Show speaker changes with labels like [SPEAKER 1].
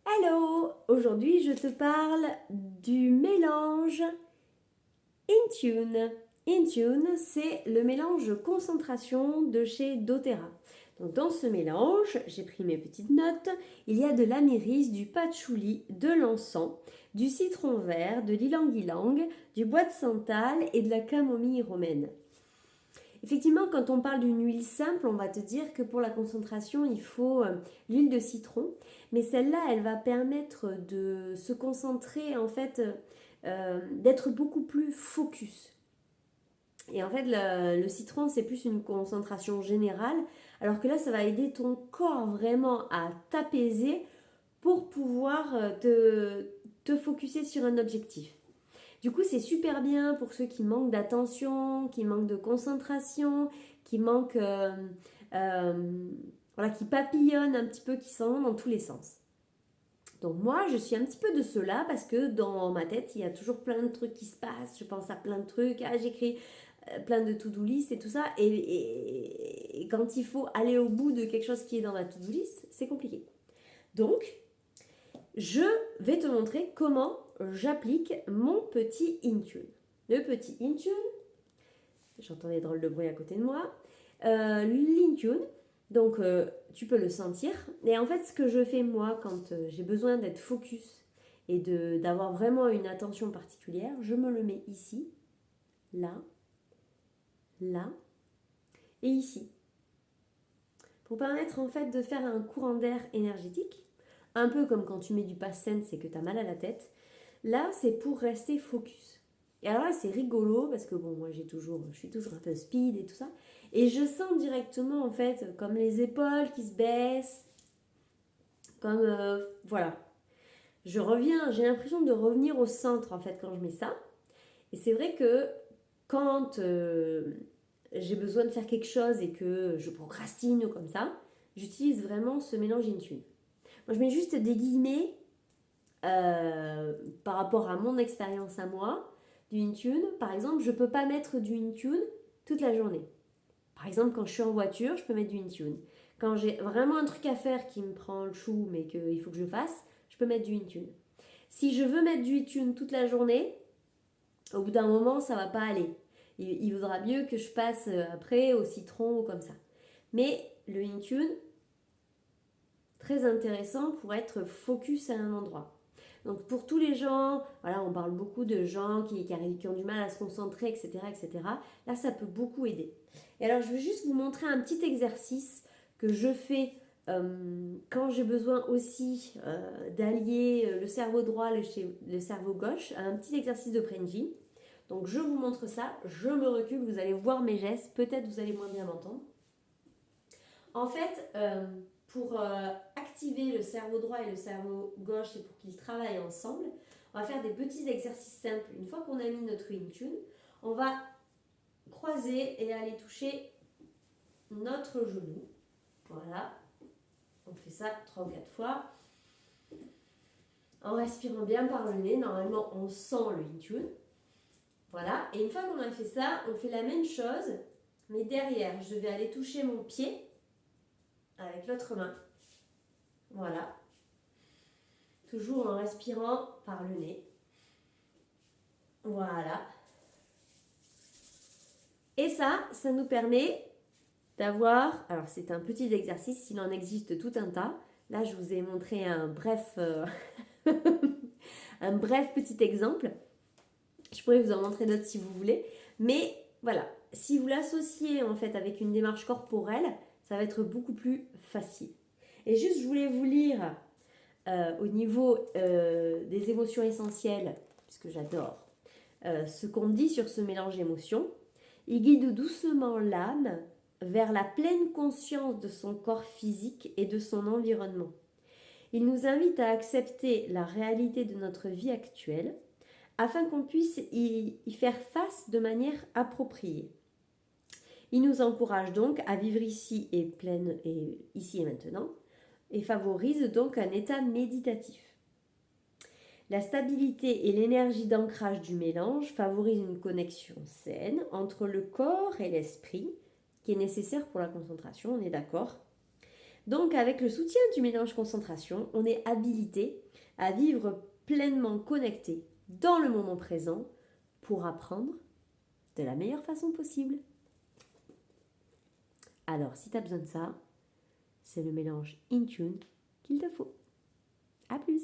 [SPEAKER 1] Hello! Aujourd'hui, je te parle du mélange Intune. Intune, c'est le mélange concentration de chez doTERRA. Donc dans ce mélange, j'ai pris mes petites notes, il y a de l'améris, du patchouli, de l'encens, du citron vert, de l'ylang-ylang, du bois de santal et de la camomille romaine. Effectivement, quand on parle d'une huile simple, on va te dire que pour la concentration, il faut l'huile de citron. Mais celle-là, elle va permettre de se concentrer, en fait, d'être beaucoup plus focus. Et en fait, le citron, c'est plus une concentration générale, alors que là, ça va aider ton corps vraiment à t'apaiser pour pouvoir te focuser sur un objectif. Du coup, c'est super bien pour ceux qui manquent d'attention, qui manquent de concentration, qui manquent, voilà, qui papillonnent un petit peu, qui s'en vont dans tous les sens. Donc moi, je suis un petit peu de cela parce que dans ma tête, il y a toujours plein de trucs qui se passent. Je pense à plein de trucs. Ah, j'écris plein de to-do list et tout ça. Et quand il faut aller au bout de quelque chose qui est dans ma to-do list, c'est compliqué. Donc, je vais te montrer comment j'applique mon petit Intune. Le petit Intune, j'entends des drôles de bruit à côté de moi. L'Intune, donc tu peux le sentir. Et en fait, ce que je fais moi quand j'ai besoin d'être focus et d'avoir vraiment une attention particulière, je me le mets ici, là, là et ici. Pour permettre en fait de faire un courant d'air énergétique, un peu comme quand tu mets du pass-sense et que tu as mal à la tête. Là, c'est pour rester focus. Et alors là, c'est rigolo parce que bon, moi je suis toujours un peu speed et tout ça. Et je sens directement en fait comme les épaules qui se baissent, comme voilà. J'ai l'impression de revenir au centre en fait quand je mets ça. Et c'est vrai que quand j'ai besoin de faire quelque chose et que je procrastine ou comme ça, j'utilise vraiment ce mélange Intune. Moi, je mets juste des guillemets par rapport à mon expérience à moi du Intune. Par exemple, je ne peux pas mettre du Intune toute la journée. Par exemple, quand je suis en voiture, je peux mettre du Intune. Quand j'ai vraiment un truc à faire qui me prend le chou, mais qu'il faut que je fasse, je peux mettre du Intune. Si je veux mettre du Intune toute la journée, au bout d'un moment, ça va pas aller. Il vaudra mieux que je passe après au citron ou comme ça. Mais le Intune, très intéressant pour être focus à un endroit. Donc pour tous les gens, voilà, on parle beaucoup de gens qui ont du mal à se concentrer, etc., etc. Là, ça peut beaucoup aider. Et alors, je vais juste vous montrer un petit exercice que je fais quand j'ai besoin aussi d'allier le cerveau droit et le cerveau gauche, un petit exercice de Prenji. Donc je vous montre ça, je me recule, vous allez voir mes gestes, peut-être vous allez moins bien m'entendre. En fait, pour activer le cerveau droit et le cerveau gauche et pour qu'ils travaillent ensemble, on va faire des petits exercices simples. Une fois qu'on a mis notre Intune, on va croiser et aller toucher notre genou. Voilà, on fait ça 3 ou 4 fois. En respirant bien par le nez, normalement on sent le Intune. Voilà, et une fois qu'on a fait ça, on fait la même chose, mais derrière, je vais aller toucher mon pied avec l'autre main. Voilà. Toujours en respirant par le nez. Voilà. Et ça nous permet d'avoir, alors c'est un petit exercice, il en existe tout un tas. Là, je vous ai montré un bref, un bref petit exemple. Je pourrais vous en montrer d'autres si vous voulez. Mais voilà, si vous l'associez en fait avec une démarche corporelle, ça va être beaucoup plus facile. Et juste, je voulais vous lire au niveau des émotions essentielles, puisque j'adore ce qu'on dit sur ce mélange d'émotions. Il guide doucement l'âme vers la pleine conscience de son corps physique et de son environnement. Il nous invite à accepter la réalité de notre vie actuelle afin qu'on puisse y faire face de manière appropriée. Il nous encourage donc à vivre ici et maintenant et favorise donc un état méditatif. La stabilité et l'énergie d'ancrage du mélange favorisent une connexion saine entre le corps et l'esprit qui est nécessaire pour la concentration, on est d'accord. Donc avec le soutien du mélange concentration, on est habilité à vivre pleinement connecté dans le moment présent pour apprendre de la meilleure façon possible. Alors si tu as besoin de ça, c'est le mélange Intune qu'il te faut. À plus!